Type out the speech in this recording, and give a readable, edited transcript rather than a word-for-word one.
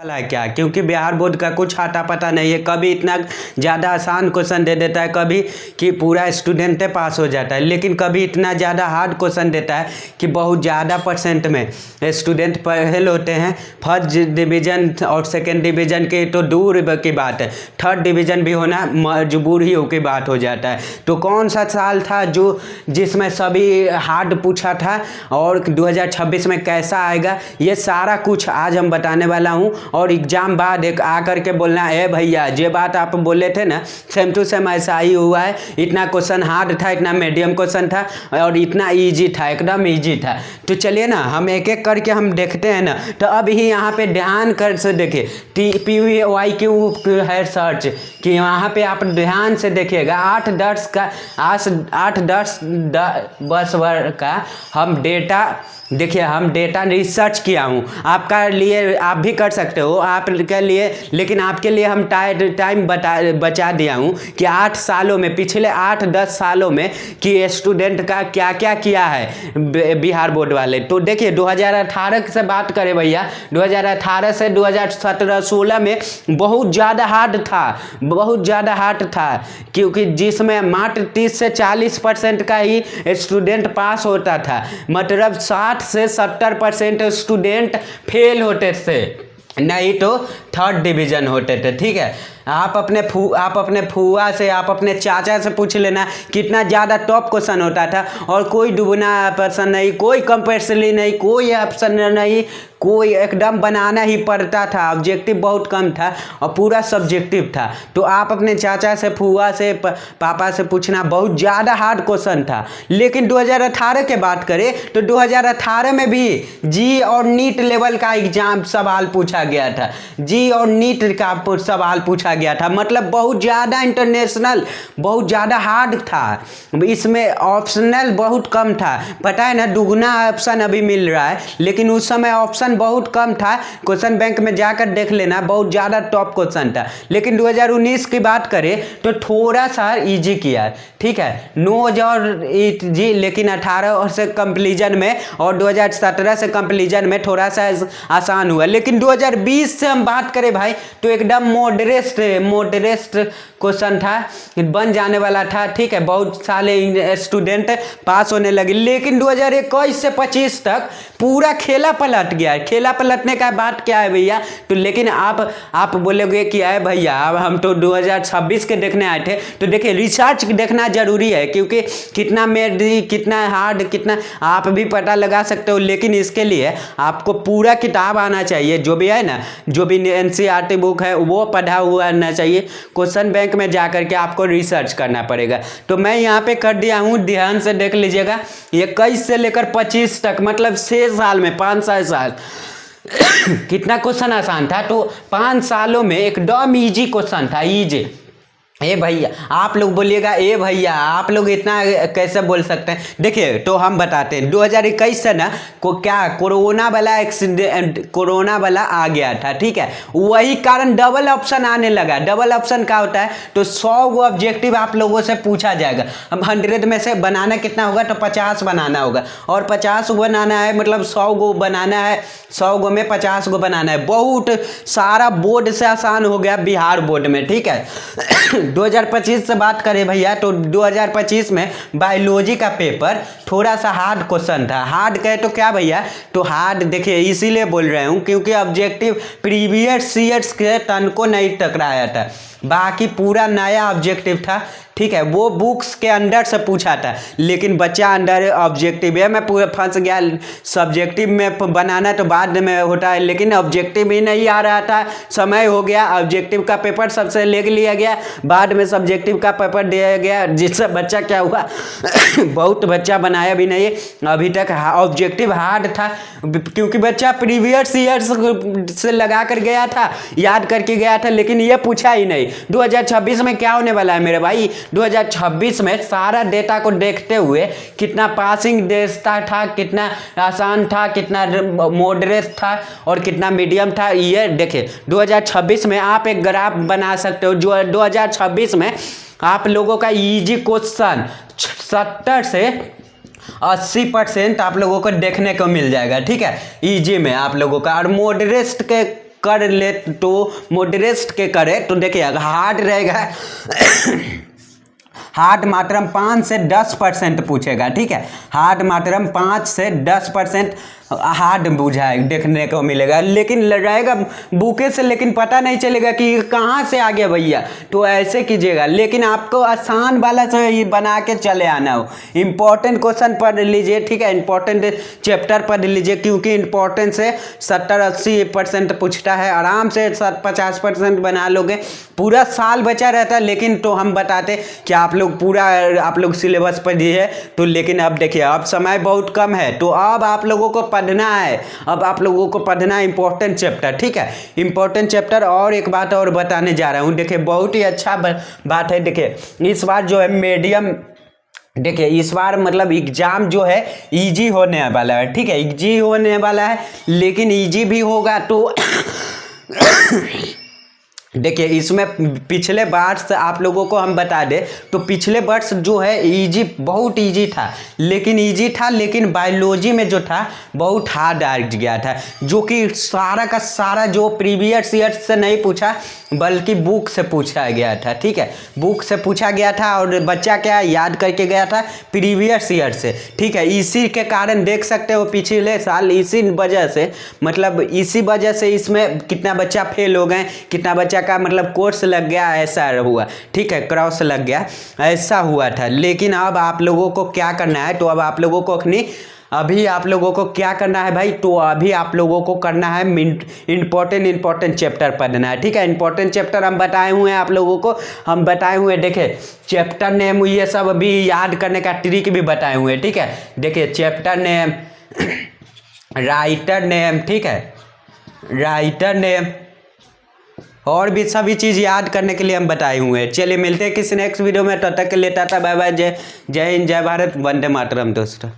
वाला है क्या, क्योंकि बिहार बोर्ड का कुछ आता पता नहीं है। कभी इतना ज़्यादा आसान क्वेश्चन दे देता है, कभी कि पूरा स्टूडेंट पास हो जाता है, लेकिन कभी इतना ज़्यादा हार्ड क्वेश्चन देता है कि बहुत ज़्यादा परसेंट में स्टूडेंट फेल होते हैं। फर्स्ट डिवीज़न और सेकेंड डिवीज़न की तो दूर की बात है, थर्ड डिवीज़न भी होना मजबूर ही की बात हो जाता है। तो कौन सा साल था जिसमें सभी हार्ड पूछा था और 2026 में कैसा आएगा, ये सारा कुछ आज हम बताने वाला हूँ। और एग्ज़ाम बाद एक आकर के बोलना है भैया ये बात आप बोले थे ना, सेम टू सेम ऐसा ही हुआ है। इतना क्वेश्चन हार्ड था, इतना मीडियम क्वेश्चन था और इतना इजी था, एकदम इजी था। तो चलिए ना हम एक एक करके हम देखते हैं ना। तो अब ही यहाँ पे ध्यान कर से देखिए, PYQ है सर्च कि वहाँ पे आप ध्यान से देखिएगा। 8-10 वर्ष का हम डेटा देखिए, हम डेटा रिसर्च किया हूँ आपका लिए, आप भी कर सकते हो आपके लिए, लेकिन आपके लिए हम टाइम बचा दिया हूँ कि 8 सालों में, पिछले 8-10 सालों में कि स्टूडेंट का क्या क्या किया है बिहार बोर्ड वाले। तो देखिए 2018 से बात करें भैया, 2018 से 2017-16 में बहुत ज़्यादा हार्ड था, बहुत ज़्यादा हार्ड था, क्योंकि जिसमें मात्र 30 से 40% का ही स्टूडेंट पास होता था, मतलब 60 से 70% स्टूडेंट फेल होते थे, नहीं तो थर्ड डिवीज़न होते थे। ठीक है, आप अपने फूआ से, आप अपने चाचा से पूछ लेना कितना ज़्यादा टॉप क्वेश्चन होता था, और कोई डूबना ऑप्शन नहीं, कोई कंपल्सरी नहीं, कोई ऑप्शन नहीं, कोई एकदम बनाना ही पड़ता था। ऑब्जेक्टिव बहुत कम था और पूरा सब्जेक्टिव था। तो आप अपने चाचा से, फूआ से, पापा से पूछना, बहुत ज़्यादा हार्ड क्वेश्चन था। लेकिन 2018 के बात करें तो 2018 में भी जी और नीट लेवल का एग्जाम सवाल पूछा गया था, जी और नीट का सवाल पूछा गया था, मतलब बहुत ज़्यादा इंटरनेशनल, बहुत ज़्यादा हार्ड था। इसमें ऑप्शनल बहुत कम था, पता है ना, दुगना ऑप्शन अभी मिल रहा है, लेकिन उस समय ऑप्शन बहुत कम था। क्वेश्चन बैंक में जाकर देख लेना, बहुत ज़्यादा टॉप क्वेश्चन था। लेकिन 2019 की बात करें तो थोड़ा सा इजी किया, ठीक है, नोज और इजी, लेकिन 18 से कंप्लीजन में और 2017 से कंप्लीजन में थोड़ा सा आसान हुआ। लेकिन 2020 से हम बात करें भाई तो एकदम मॉडरेट क्वेश्चन था, बन जाने वाला था। ठीक है, बहुत सारे स्टूडेंट पास होने लगे। लेकिन 2021 से 25 तक पूरा खेला पलट गया है। खेला पलटने का बात क्या है भैया, तो लेकिन आप बोलोगे कि है भैया अब हम तो 2026 के देखने आए थे। तो देखिए रिसर्च देखना जरूरी है, क्योंकि कितना मेडी, कितना हार्ड, कितना आप भी पता लगा सकते हो, लेकिन इसके लिए आपको पूरा किताब आना चाहिए, जो भी है ना, जो भी NCERT बुक है वो पढ़ा हुआ आना चाहिए। क्वेश्चन बैंक में जाकर के आपको रिसर्च करना पड़ेगा। तो मैं यहाँ पे कर दिया हूँ, ध्यान से देख लीजिएगा। 21 से लेकर 25 तक, मतलब 6 साल में, 5-6 साल कितना क्वेश्चन आसान था। तो 5 सालों में एकदम इजी क्वेश्चन था, इजी। ए भैया आप लोग बोलिएगा, ए भैया आप लोग इतना कैसे बोल सकते हैं। देखिए तो हम बताते हैं, 2021 से ना कोरोना वाला आ गया था। ठीक है, वही कारण डबल ऑप्शन आने लगा। डबल ऑप्शन क्या होता है, तो 100 गो ऑब्जेक्टिव आप लोगों से पूछा जाएगा। अब 100 में से बनाना कितना होगा, तो 50 बनाना होगा, और 50 बनाना है, मतलब 100 गो बनाना है, 100 गो में 50 गो बनाना है। बहुत सारा बोर्ड से आसान हो गया बिहार बोर्ड में। ठीक है 2025 से बात करें भैया तो 2025 में बायोलॉजी का पेपर थोड़ा सा हार्ड क्वेश्चन था। हार्ड कहे तो क्या भैया, तो हार्ड देखिए इसीलिए बोल रहे हूँ क्योंकि ऑब्जेक्टिव प्रीवियस ईयर्स के तन को नहीं टकराया था, बाकी पूरा नया ऑब्जेक्टिव था। ठीक है, वो बुक्स के अंदर से पूछा था, लेकिन बच्चा अंदर ऑब्जेक्टिव है, मैं पूरा फंस गया। सब्जेक्टिव में बनाना तो बाद में होता है, लेकिन ऑब्जेक्टिव ही नहीं आ रहा था, समय हो गया, ऑब्जेक्टिव का पेपर सबसे ले लिया गया, बाद में सब्जेक्टिव का पेपर दिया गया, जिससे बच्चा क्या हुआ बहुत बच्चा बनाया भी नहीं अभी तक। ऑब्जेक्टिव हार्ड था क्योंकि बच्चा प्रीवियस ईयर्स से लगा कर गया था, याद करके गया था, लेकिन ये पूछा ही नहीं। 2026 में क्या होने वाला है मेरे भाई, 2026 में सारा डेटा को देखते हुए कितना पासिंग देता था, कितना आसान था, कितना मॉडरेट था और कितना मीडियम था, ये देखिए 2026 में आप एक ग्राफ बना सकते हो। जो 2026 में आप लोगों का इजी क्वेश्चन 70 से 80% आप लोगों को देखने को मिल जाएगा। ठीक है, इजी में आप लोगों का, और मॉडरेट के कर ले तो मॉडरेट के करे तो देखिए हार्ड रहेगा हार्ड मात्रम 5 से 10% पूछेगा, ठीक है। हार्ड मात्रम 5 से 10% हार्ड बुझाए देखने को मिलेगा, लेकिन रहेगा बुके से, लेकिन पता नहीं चलेगा कि कहाँ से आ गया भैया। तो ऐसे कीजिएगा, लेकिन आपको आसान वाला से बना के चले आना हो। इंपॉर्टेंट क्वेश्चन पढ़ लीजिए, ठीक है। इंपॉर्टेंट चैप्टर पढ़ लीजिए, क्योंकि इंपॉर्टेंट से 70-80% पूछता है। आराम से 50% बना लोगे। पूरा साल बचा रहता है, लेकिन तो हम बताते कि आप लोग सिलेबस पढ़िए तो, लेकिन अब देखिए अब समय बहुत कम है, तो अब आप लोगों को पढ़ना है। अब आप लोगों को पढ़ना है इंपॉर्टेंट चैप्टर, ठीक है। Important chapter. और एक बात और बताने जा रहा हूँ, देखिए बहुत ही अच्छा बात है। देखिए इस बार जो है मीडियम, देखिए इस बार मतलब एग्ज़ाम जो है इजी होने वाला है, ठीक है। इजी होने वाला है, लेकिन इजी भी होगा तो देखिए इसमें पिछले वर्ष आप लोगों को हम बता दें तो पिछले वर्ष जो है इजी, बहुत इजी था, लेकिन बायोलॉजी में जो था बहुत हार्ड आ गया था, जो कि सारा का सारा जो प्रीवियस ईयर से नहीं पूछा बल्कि बुक से पूछा गया था, ठीक है। बुक से पूछा गया था और बच्चा क्या याद करके गया था प्रीवियस ईयर से, ठीक है। इसी के कारण देख सकते हो पिछले साल इसी वजह से, मतलब इसी वजह से इसमें कितना बच्चा फेल हो गए, कितना बच्चा का मतलब कोर्स लग गया, ऐसा हुआ, ठीक है। क्रॉस लग गया, ऐसा हुआ था। लेकिन अब आप लोगों को क्या करना है, तो अब आप लोगों को अभी आप लोगों को क्या करना है भाई, तो अभी आप लोगों को करना है इंपॉर्टेंट चैप्टर पढ़ना है, ठीक है। इंपॉर्टेंट चैप्टर हम बताए हुए हैं आप लोगों को, हम बताए हुए देखे चैप्टर नेम, ये सब अभी याद करने का ट्रिक भी बताए हुए हैं, ठीक है। देखिए चैप्टर नेम, राइटर नेम, ठीक है, राइटर नेम और भी सभी चीज़ याद करने के लिए हम बताए हुए हैं। चलिए मिलते हैं किसी नेक्स्ट वीडियो में, तब तक के लिए टाटा बाय बाय, जय हिंद, जय भारत, वंदे मातरम दोस्तों।